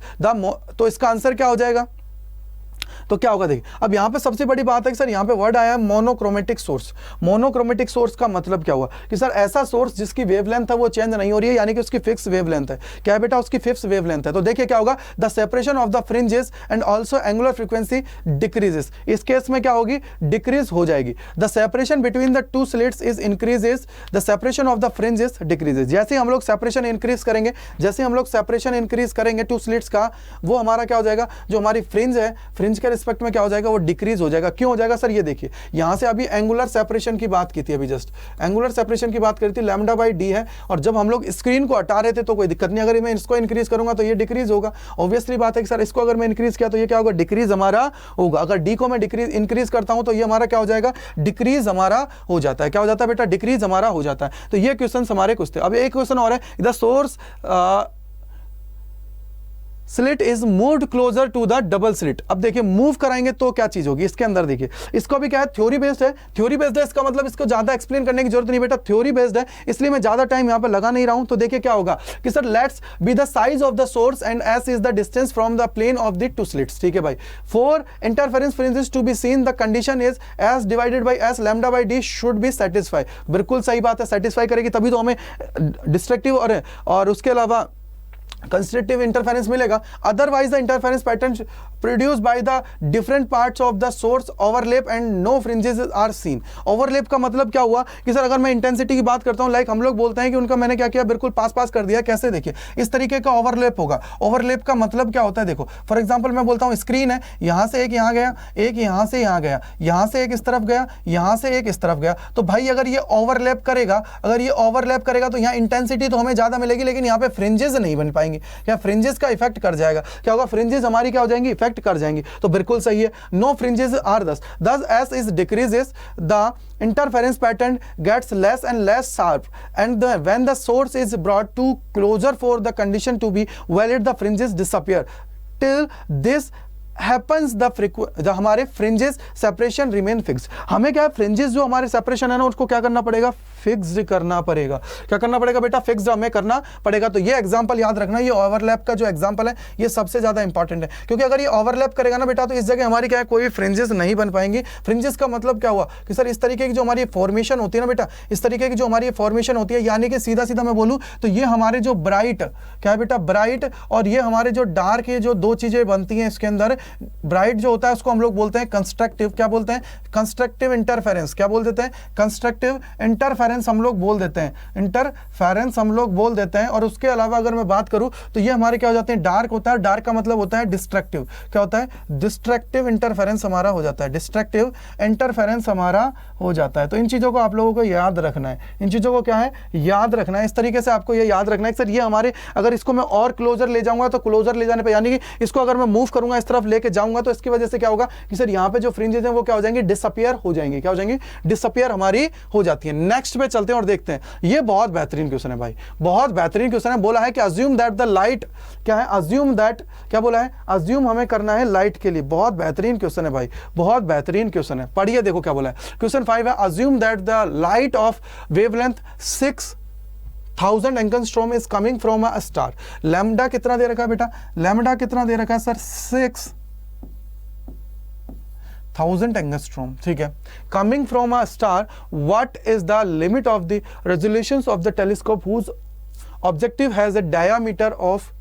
तो इसका आंसर क्या हो जाएगा, तो क्या होगा देखिए, अब यहां पे सबसे बड़ी बात है कि सर यहां पे वर्ड आया है मोनोक्रोमेटिक सोर्स। मोनोक्रोमेटिक सोर्स का मतलब क्या हुआ कि सर ऐसा सोर्स जिसकी वेवलेंथ है वो चेंज नहीं हो रही है, यानी कि उसकी फिक्स वेवलेंथ है। क्या है बेटा, उसकी फिक्स वेवलेंथ है। तो देखिए क्या होगा, the separation of the fringes and also angular frequency decreases. इस केस में क्या होगी, डिक्रीज हो जाएगी। The separation between the two slits is increases, the separation of the fringes decreases. जैसे हम लोग सेपरेशन इंक्रीज करेंगे, जैसे हम लोग सेपरेशन इंक्रीज करेंगे टू स्लिट्स का, वो हमारा क्या हो जाएगा, जो हमारी फ्रिंज है, फ्रिंज के रिस्पेक्ट में क्या हो जाएगा, वो डिक्रीज हो जाएगा। क्यों हो जाएगा सर, ये देखिए यहां से अभी एंगुलर सेपरेशन की बात की थी, अभी जस्ट एंगुलर सेपरेशन की बात करी थी, लैम्डा बाई डी है, और जब हम लोग स्क्रीन को हटा रहे थे तो कोई दिक्कत नहीं। अगर मैं इसको इंक्रीज करूंगा तो ये डिक्रीज होगा। ऑब्वियसली बात है कि सर इसको अगर मैं इंक्रीज किया तो ये क्या होगा, डिक्रीज हमारा होगा। अगर डी को मैं डिक्रीज इंक्रीज करता हूं तो ये हमारा क्या हो जाएगा, डिक्रीज हमारा हो जाता है। क्या हो जाता है बेटा, डिक्रीज हमारा हो जाता है। तो ये क्वेश्चन हमारे कुछ थे। अब एक क्वेश्चन और है, the source slit is moved closer to the double slit. अब देखिए मूव कराएंगे तो क्या चीज होगी इसके अंदर, देखिए इसको भी क्या है, थ्योरी बेस्ड है। थ्योरी बेस्ड है, इसका मतलब इसको ज्यादा एक्सप्लेन करने की जरूरत नहीं बेटा, थ्योरी बेस्ड है, इसलिए मैं ज्यादा टाइम यहां पर लगा नहीं रहा हूं। तो देखिए क्या होगा कि sir let's be the size of the source and S is the distance from the plane of the two slits. ठीक है भाई, for interference fringes to be seen the condition is S divided by S lambda by D should be satisfy. बिल्कुल सही बात है, satisfy करेगी तभी तो हमें डिस्ट्रक्टिव और उसके अलावा कंस्ट्रक्टिव इंटरफेरेंस मिलेगा। Otherwise the interference pattern produced by the different parts of the source overlap and no fringes are seen. Overlap का मतलब क्या हुआ कि सर अगर मैं इंटेंसिटी की बात करता हूं, लाइक हम लोग बोलते हैं कि उनका मैंने क्या किया, बिल्कुल पास पास कर दिया। कैसे, देखिए इस तरीके का ओवरलैप होगा। ओवरलैप का मतलब क्या होता है, देखो फॉर एग्जांपल मैं बोलता हूं स्क्रीन है, यहां से एक यहां गया, एक यहां से यहां गया, यहां से एक इस तरफ गया, यहां से एक इस तरफ गया। तो भाई अगर ये ओवरलैप करेगा, अगर ये ओवरलैप करेगा तो यहां इंटेंसिटी तो हमें ज्यादा मिलेगी, लेकिन यहां पे फ्रिंजेस नहीं बन पाएंगे। क्या, फ्रिंजेस का इफेक्ट कर जाएगा। क्या होगा, फ्रिंजेस हमारी क्या हो जाएंगी, इफेक्ट कर जाएंगी। तो बिल्कुल सही है, no fringes are thus as is decreases the interference pattern gets less and less sharp, and when the source is brought to closer for the condition to be valid, the fringes disappear. Till this happens the हमारे fringes separation remain fix. हमें क्या है, fringes जो हमारे separation है ना उसको क्या करना पड़ेगा, फिक्स्ड करना पड़ेगा। क्या करना पड़ेगा बेटा, फिक्स्ड हमें करना पड़ेगा। तो ये एग्जांपल याद रखना, ये ओवरलैप का जो एग्जांपल है ये सबसे ज्यादा इंपॉर्टेंट है, क्योंकि अगर ये ओवरलैप करेगा ना बेटा तो इस जगह हमारी क्या है, कोई फ्रिंजेस नहीं बन पाएंगी। फ्रिंजेस का मतलब क्या हुआ कि सर इस तरीके की जो हमारी फॉर्मेशन होती है ना बेटा, इस तरीके की जो हमारी फॉर्मेशन होती है, यानी कि सीधा सीधा मैं बोलूं तो ये हमारे जो ब्राइट, क्या है बेटा, ब्राइट, और ये हमारे जो डार्क, ये जो दो चीजें बनती हैं इसके अंदर। ब्राइट जो होता है उसको हम लोग बोलते हैं कंस्ट्रक्टिव, क्या बोलते हैं, कंस्ट्रक्टिव इंटरफेरेंस। क्या बोल देते हैं, कंस्ट्रक्टिव इंटरफेरेंस हम लोग बोल देते हैं, इंटरफेरेंस हम लोग बोल देते हैं। और उसके अलावा अगर मैं बात करूं तो ये हमारे क्या हो जाते हैं, डार्क होता है। डार्क का मतलब होता है डिस्ट्रक्टिव। क्या होता है, डिस्ट्रक्टिव इंटरफेरेंस हमारा हो जाता है, डिस्ट्रक्टिव इंटरफेरेंस हमारा हो जाता है। तो इन चीजों को आप लोगों को याद रखना है, इन चीजों को क्या है, याद रखना है। इस तरीके से आपको ये याद रखना है कि सर ये हमारे, अगर इसको मैं और क्लोजर ले जाऊंगा तो क्लोजर ले जाने पर, यानी कि इसको अगर मैं मूव करूंगा, इस तरफ लेके जाऊंगा तो इसकी वजह से क्या होगा कि सर यहाँ पे जो फ्रिंजेस हैं वो क्या हो जाएंगे, डिसअपियर हो जाएंगे। क्या हो जाएंगे, डिसअपियर हमारी हो जाती है। नेक्स्ट पे चलते हैं और देखते हैं, ये बहुत बेहतरीन क्वेश्चन है भाई, बहुत बेहतरीन क्वेश्चन है। बोला है कि अज्यूम दैट द लाइट, क्या है, अज्यूम दैट, क्या बोला है, अज्यूम हमें करना है लाइट के लिए। बहुत बेहतरीन क्वेश्चन है भाई, बहुत बेहतरीन क्वेश्चन है। पढ़िए, देखो क्या बोला है। क्वेश्चन 5 है, assume that the light of wavelength 6000 angstrom is coming from a star. Lambda कितना दे रखा है बेटा, लैम्डा कितना दे रखा है सर, 6000 एंगस्ट्रॉम, ठीक है। Coming from a star, what is the limit of the resolution of the telescope whose objective has a diameter of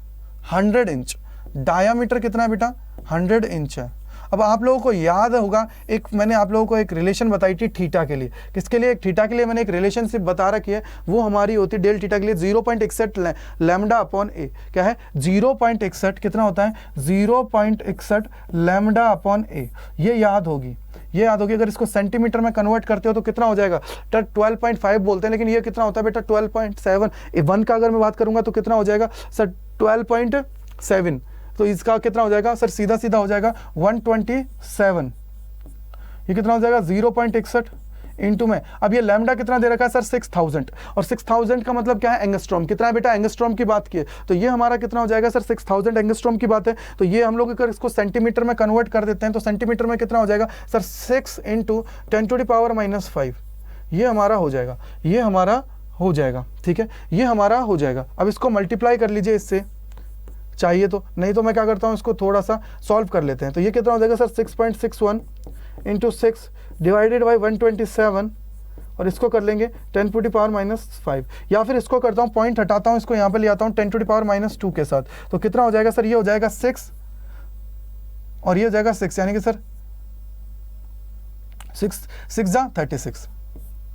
100 inch. Diameter कितना है बेटा, 100 इंच है। अब आप लोगों को याद होगा, एक मैंने आप लोगों को एक रिलेशन बताई थी थीटा के लिए। किसके लिए, एक थीटा के लिए मैंने एक रिलेशनशिप बता रखी है, वो हमारी होती है डेल थीटा के लिए 0.61 लैम्डा अपॉन ए। क्या है, 0.61 कितना होता है, 0.61 लैम्डा अपॉन ए। ये याद होगी, ये याद होगी। अगर इसको सेंटीमीटर में कन्वर्ट करते हो तो कितना हो जाएगा, 12.5 बोलते हैं, लेकिन ये कितना होता है बेटा, 12.7। 1 का अगर मैं बात करूंगा तो कितना हो जाएगा सर, 12.7। तो इसका कितना हो जाएगा सर, सीधा सीधा हो जाएगा 127। ये कितना हो जाएगा, 0.61 इंटू में। अब ये लैम्डा कितना दे रखा है सर, 6000, और 6000 का मतलब क्या है, एंगस्ट्रॉम। कितना है बेटा, एंगस्ट्रॉम की बात की है, तो ये हमारा कितना हो जाएगा सर, 6000 एंगस्ट्रॉम की बात है। तो ये हम लोग अगर इसको सेंटीमीटर में कन्वर्ट कर देते हैं तो सेंटीमीटर में कितना हो जाएगा सर, 6 × 10⁻⁻5। ये हमारा हो जाएगा, ये हमारा हो जाएगा, ठीक है, ये हमारा हो जाएगा। अब इसको मल्टीप्लाई कर लीजिए इससे, चाहिए तो, नहीं तो मैं क्या करता हूँ, इसको थोड़ा सा सॉल्व कर लेते हैं। तो ये कितना हो जाएगा सर, 6.61 × 6 डिवाइडेड बाई 127, और इसको कर लेंगे 10⁻⁻5, या फिर इसको करता हूँ, पॉइंट हटाता हूँ, इसको यहाँ पे ले आता हूँ 10⁻⁻2 के साथ। तो कितना हो जाएगा सर, ये हो जाएगा 6 और ये हो जाएगा 6, यानी कि सर 6 × 36,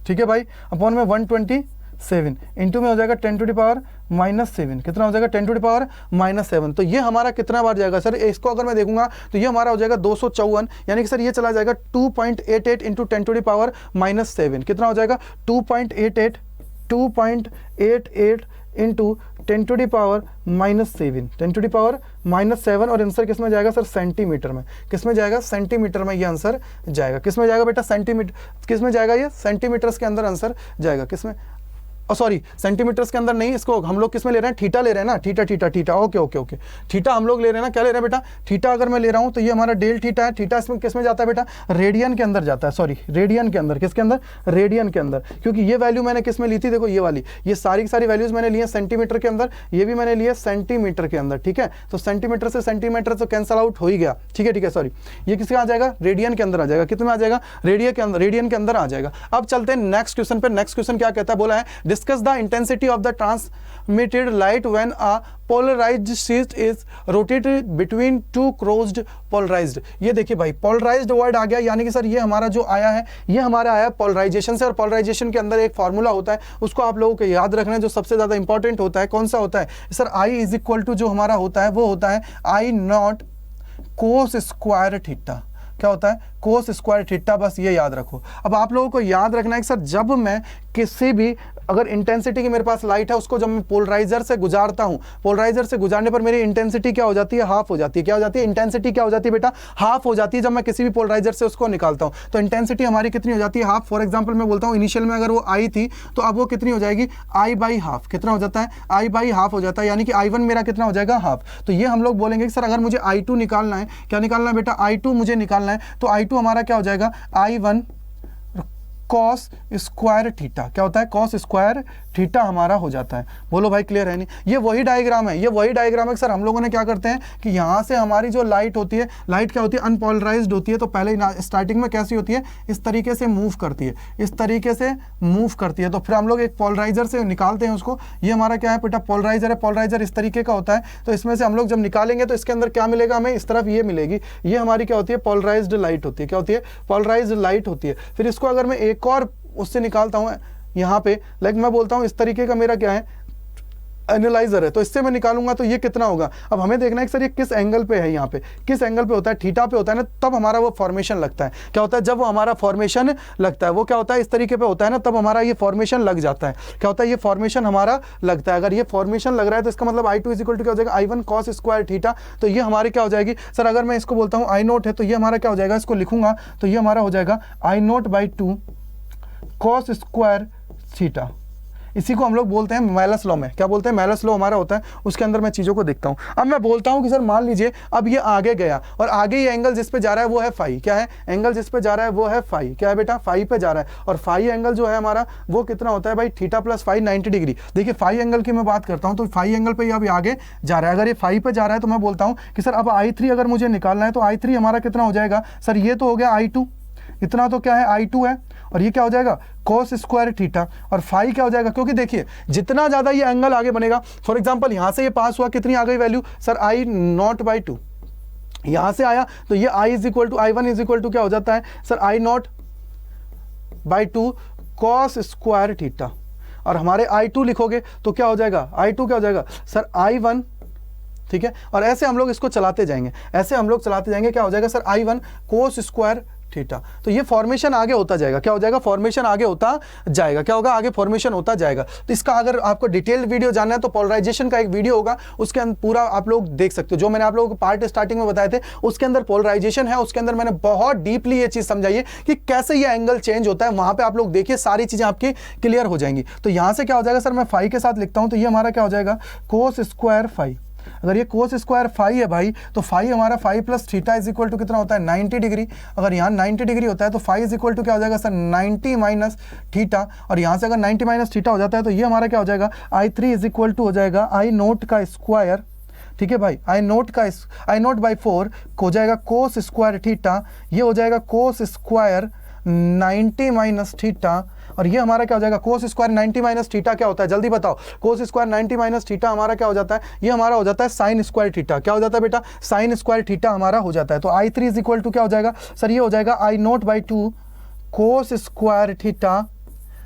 ठीक है भाई, अपॉन में 127 इंटू में हो जाएगा 10⁻⁻7। कितना हो जाएगा, 10⁻⁻7। तो ये हमारा कितना बार जाएगा सर, इसको अगर मैं देखूंगा तो ये हमारा हो जाएगा 254, यानी कि सर ये चला जाएगा 2.88 इंटू 10⁻⁻7। कितना हो जाएगा, 2.88 इंटू 10⁻⁻7, 10⁻⁻7, और आंसर किस में जाएगा सर, सेंटीमीटर में। किस में जाएगा, सेंटीमीटर में ये आंसर जाएगा। किस में जाएगा बेटा, सेंटीमीटर, किस में जाएगा, ये सेंटीमीटर्स के अंदर आंसर जाएगा। किस में, सॉरी सेंटीमीटर्स के अंदर नहीं, इसको हम लोग किस में ले रहे हैं, थीटा ले रहे हैं ना, theta theta theta, okay okay okay, theta हम लोग ले रहे हैं ना। क्या ले रहे हैं बेटा, थीटा अगर मैं ले रहा हूं तो ये हमारा डेल थीटा है। थीटा इसमें किस में जाता है बेटा, रेडियन के अंदर जाता है, सॉरी रेडियन के अंदर। किसके अंदर, रेडियन के अंदर, क्योंकि ये वैल्यू मैंने किस में ली थी, देखो ये वाली, ये सारी की सारी वैल्यूज मैंने ली है सेंटीमीटर के अंदर, ये भी मैंने लिया सेंटीमीटर के अंदर, ठीक है। तो सेंटीमीटर से सेंटीमीटर तो कैंसल आउट हो ही गया, ठीक है ठीक है, सॉरी ये किसके आ जाएगा, रेडियन के अंदर आ जाएगा। कितने में आ जाएगा, रेडियन के अंदर आ जाएगा। अब चलते हैं नेक्स्ट क्वेश्चन पे। नेक्स्ट क्वेश्चन क्या कहता है, बोला है discuss the intensity of the transmitted light when a polarized sheet is rotated between two crossed polarized। ये देखिए भाई, polarized वर्ड आ गया, यानी कि सर ये हमारा जो आया है, ये हमारा आया पोलराइजेशन से, और पोलराइजेशन के अंदर एक फॉर्मूला होता है, उसको आप लोगों को याद रखना है, जो सबसे ज्यादा इंपॉर्टेंट होता है। कौन सा होता है sir, I is equal to जो हमारा होता है वो होता है I0 cos स्क्वायर थीटा। क्या होता है, कोस स्क्वायर थीटा, बस ये याद रखो। अब आप लोगों को याद रखना है कि सर जब मैं किसी भी, अगर इंटेंसिटी की मेरे पास लाइट है, उसको जब मैं पोलराइजर से गुजारता हूं, पोलराइजर से गुजारने पर मेरी इंटेंसिटी क्या हो जाती है, हाफ हो जाती है। क्या हो जाती है, इंटेंसिटी क्या हो जाती है बेटा, हाफ हो जाती है। जब मैं किसी भी पोलराइजर से उसको निकालता हूं तो इंटेंसिटी हमारी कितनी हो जाती है, हाफ। फॉर एग्जाम्पल मैं बोलता हूँ इनिशियल में अगर वो आई थी तो अब वो कितनी हो जाएगी, I/हाफ। कितना हो जाता है, I/हाफ हो जाता है, यानी कि I1 मेरा कितना हो जाएगा, हाफ। तो ये हम लोग बोलेंगे कि सर अगर मुझे I2 निकालना है, क्या निकालना है बेटा, I2 मुझे निकालना है, तो I2 हमारा क्या हो जाएगा, I1 कॉस स्क्वायर थीटा। क्या होता है, कॉस स्क्वायर थीटा हमारा हो जाता है। बोलो भाई क्लियर है नहीं, ये वही डायग्राम है, ये वही डायग्राम है। सर हम लोगों ने क्या करते हैं कि यहाँ से हमारी जो लाइट होती है, लाइट क्या होती है, अनपोलराइज्ड होती है। तो पहले स्टार्टिंग में कैसी होती है, इस तरीके से मूव करती है, इस तरीके से मूव करती है। तो फिर हम लोग एक पोलराइजर से निकालते हैं उसको। ये हमारा क्या है बेटा, पोलराइजर है। पोलराइजर इस तरीके का होता है, तो इसमें से हम लोग जब निकालेंगे तो इसके अंदर क्या मिलेगा हमें, इस तरफ ये मिलेगी। ये हमारी क्या होती है, पोलराइज्ड लाइट होती है। क्या होती है, पोलराइज्ड लाइट होती है। फिर इसको अगर मैं एक और उससे निकालता हूं यहाँ पे, लाइक मैं बोलता हूं इस तरीके का मेरा क्या है, एनालाइजर है, तो इससे मैं निकालूंगा तो ये कितना होगा। अब हमें देखना है कि सर ये किस एंगल पे है, यहाँ पे किस एंगल पे होता है, थीटा पे होता है ना, तब हमारा वो फॉर्मेशन लगता है। क्या होता है जब वो हमारा फॉर्मेशन लगता है, वो क्या होता है इस तरीके पे होता है ना, तब हमारा ये फॉर्मेशन लग जाता है। क्या होता है ये फॉर्मेशन हमारा लगता है। अगर ये फॉर्मेशन लग रहा है तो इसका मतलब I2 इज इक्वल टू क्या हो जाएगा, I1 cos स्क्वायर थीटा। तो ये हमारी क्या हो जाएगी सर, अगर मैं इसको बोलता हूँ I0 है तो ये हमारा क्या हो जाएगा, इसको लिखूंगा तो ये हमारा हो जाएगा I0/2 cos स्क्वायर थीटा। इसी को हम लोग बोलते हैं मेलस लॉ में, क्या बोलते हैं, मेलस लॉ हमारा होता है। उसके अंदर मैं चीज़ों को देखता हूँ। अब मैं बोलता हूँ कि सर मान लीजिए अब ये आगे गया और आगे ये एंगल जिस पे जा रहा है वो है फाई। क्या है, एंगल जिस पे जा रहा है वो है फाई। क्या है बेटा, फाई पे जा रहा है। और फाई एंगल जो है हमारा वो कितना होता है भाई, थीटा प्लस फाई 90 डिग्री। देखिए फाई एंगल की मैं बात करता हूँ तो फाई एंगल पे ये अभी आगे जा रहा है। अगर ये फाई पे जा रहा है तो मैं बोलता हूँ कि सर अब I3 अगर मुझे निकालना है तो I3 हमारा कितना हो जाएगा सर, ये तो हो गया I2, इतना तो क्या है I2 है, और ये क्या हो जाएगा cos स्क्वायर थीटा, और फाई क्या हो जाएगा, क्योंकि देखिए जितना ज़्यादा ये एंगल आगे बनेगा, फॉर एग्जांपल यहाँ से ये पास हुआ, कितनी आ गई वैल्यू सर I0/2, यहाँ से आया तो ये I = I1 क्या हो जाता है sir I0/2 cos square theta. और हमारे I2 लिखोगे तो क्या हो जाएगा, I2 क्या हो जाएगा सर I1, ठीक है। और ऐसे हम लोग इसको चलाते जाएंगे, ऐसे हम लोग चलाते जाएंगे, क्या हो जाएगा sir I1 cos square theta. तो ये फॉर्मेशन आगे होता जाएगा, क्या हो जाएगा, फॉर्मेशन आगे होता जाएगा। क्या होगा, आगे फॉर्मेशन होता जाएगा। तो इसका अगर आपको डिटेल्ड वीडियो जानना है तो पोलराइजेशन का एक वीडियो होगा, उसके अंदर पूरा आप लोग देख सकते हो। जो मैंने आप लोगों को पार्ट स्टार्टिंग में बताए थे उसके अंदर पोलराइजेशन है, उसके अंदर मैंने बहुत डीपली ये चीज़ समझाई है कि कैसे ये एंगल चेंज होता है। वहाँ पर आप लोग देखिए, सारी चीज़ें आपकी क्लियर हो जाएंगी। तो यहाँ से क्या हो जाएगा सर, मैं फाई के साथ लिखता हूँ तो ये हमारा क्या हो जाएगा कोस स्क्वायर फाई। अगर ये कोस स्क्वायर फाई है भाई तो फाई हमारा phi plus theta is equal to कितना होता है 90 डिग्री। अगर यहाँ 90 डिग्री होता है तो फाई इज इक्वल टू क्या हो जाएगा सर 90 माइनस थीटा। और यहाँ से अगर 90 माइनस थीटा हो जाता है तो ये हमारा क्या हो जाएगा I3 इज इक्वल टू हो जाएगा I0 का स्क्वायर, ठीक है भाई, I0/4 हो जाएगा कोस स्क्वायर थीटा। ये हो जाएगा कोस स्क्वायर 90 माइनस थीटा। और ये हमारा क्या हो जाएगा कोस स्क्वायर 90 माइनस थीटा क्या होता है, जल्दी बताओ। कोस स्क्वायर 90 माइनस थीटा हमारा क्या हो जाता है, ये हमारा हो जाता है साइन स्क्वायर थीटा। क्या हो जाता है बेटा, साइन स्क्वायर थीटा हमारा हो जाता है। तो I3 इज इक्वल टू क्या हो जाएगा सर, ये हो जाएगा I0/2 cos square theta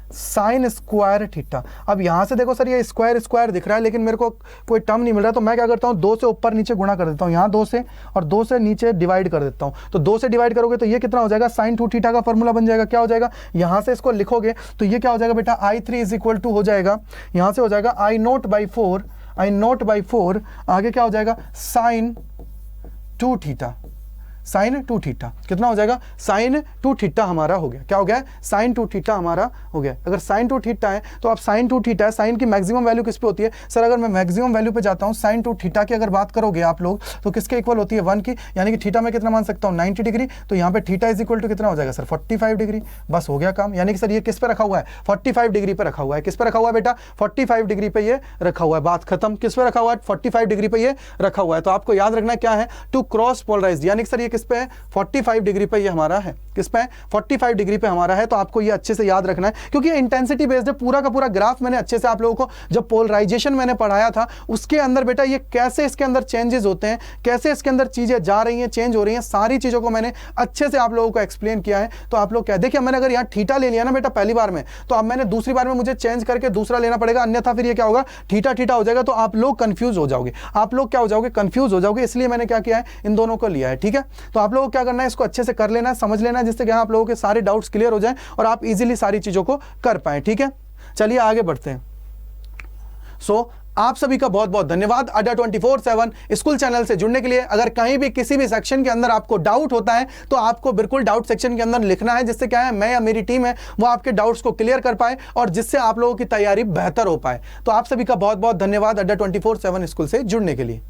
sine square theta. अब यहाँ से देखो सर ये स्क्वायर स्क्वायर दिख रहा है लेकिन मेरे को कोई टर्म नहीं मिल रहा, तो मैं क्या करता हूँ 2 से ऊपर नीचे गुणा कर देता हूँ, यहाँ 2 से और 2 से नीचे डिवाइड कर देता हूँ। तो 2 से डिवाइड करोगे तो ये कितना हो जाएगा साइन 2 थीटा का फॉर्मूला बन जाएगा। क्या हो जाएगा, यहाँ से इसको लिखोगे तो ये क्या हो जाएगा बेटा I3 इज इक्वल टू हो जाएगा, यहाँ से हो जाएगा I0/4 आगे क्या हो जाएगा साइन 2 थीटा, साइन 2 थीटा कितना हो जाएगा साइन 2 थीटा हमारा हो गया। क्या हो गया साइन 2 थीटा हमारा हो गया। अगर साइन 2 थीटा है तो आप साइन 2 थीटा है, साइन की मैक्सिमम वैल्यू किस पे होती है सर, अगर मैं मैक्सिमम वैल्यू पे जाता हूँ साइन 2 थीटा की अगर बात करोगे आप लोग तो किसके इक्वल होती है 1 की, यानी कि थीटा में कितना मान सकता हूँ 90 डिग्री। तो यहाँ पे थीटा इज इक्वल टू कितना हो जाएगा सर 45 डिग्री। बस हो गया काम। यानी कि सर ये किस पे रखा हुआ है 45 डिग्री पे रखा हुआ है। किस पे रखा हुआ है बेटा 45 डिग्री पे ये रखा हुआ है। बात खत्म। किस पे रखा हुआ है 45 डिग्री पे ये रखा हुआ है। तो आपको याद रखना क्या है टू क्रॉस पोलराइज्ड, यानी कि सर ये किस पे है 45 डिग्री पे ये हमारा है। किस पे है 45 डिग्री पे हमारा है। तो आपको ये अच्छे से याद रखना है क्योंकि ये इंटेंसिटी बेस्ड है। पूरा का पूरा ग्राफ मैंने अच्छे से आप लोगों को जब पोलराइजेशन मैंने पढ़ाया था उसके अंदर बेटा ये कैसे इसके अंदर चेंजेस होते हैं, कैसे इसके अंदर चीजें जा रही हैं चेंज हो रही हैं, सारी चीजों को मैंने अच्छे से आप लोगों को एक्सप्लेन किया है। तो आप लोग क्या देखिए मैंने अगर यहाँ थीटा ले लिया ना बेटा पहली बार में तो अब मैंने दूसरी बार में मुझे चेंज करके दूसरा लेना पड़ेगा, अन्यथा फिर ये क्या होगा थीटा थीटा हो जाएगा। तो आप लोग कंफ्यूज हो जाओगे, आप लोग क्या हो जाओगे कंफ्यूज हो जाओगे। इसलिए मैंने क्या किया है इन दोनों को लिया है। ठीक है, तो आप लोगों को क्या करना है इसको अच्छे से कर लेना है, समझ लेना है, जिससे कि आप लोगों के सारे डाउट्स क्लियर हो जाएं और आप इजीली सारी चीजों को कर पाएं। ठीक है, चलिए आगे बढ़ते हैं। आप सभी का बहुत बहुत धन्यवाद अड्डा 24/7 स्कूल चैनल से जुड़ने के लिए। अगर कहीं भी किसी भी सेक्शन के अंदर आपको डाउट होता है तो आपको बिल्कुल डाउट सेक्शन के अंदर लिखना है, जिससे क्या है मैं या मेरी टीम है वो आपके डाउट्स को क्लियर कर पाए और जिससे आप लोगों की तैयारी बेहतर हो पाए। तो आप सभी का बहुत बहुत धन्यवाद अड्डा 24/7 स्कूल से जुड़ने के लिए।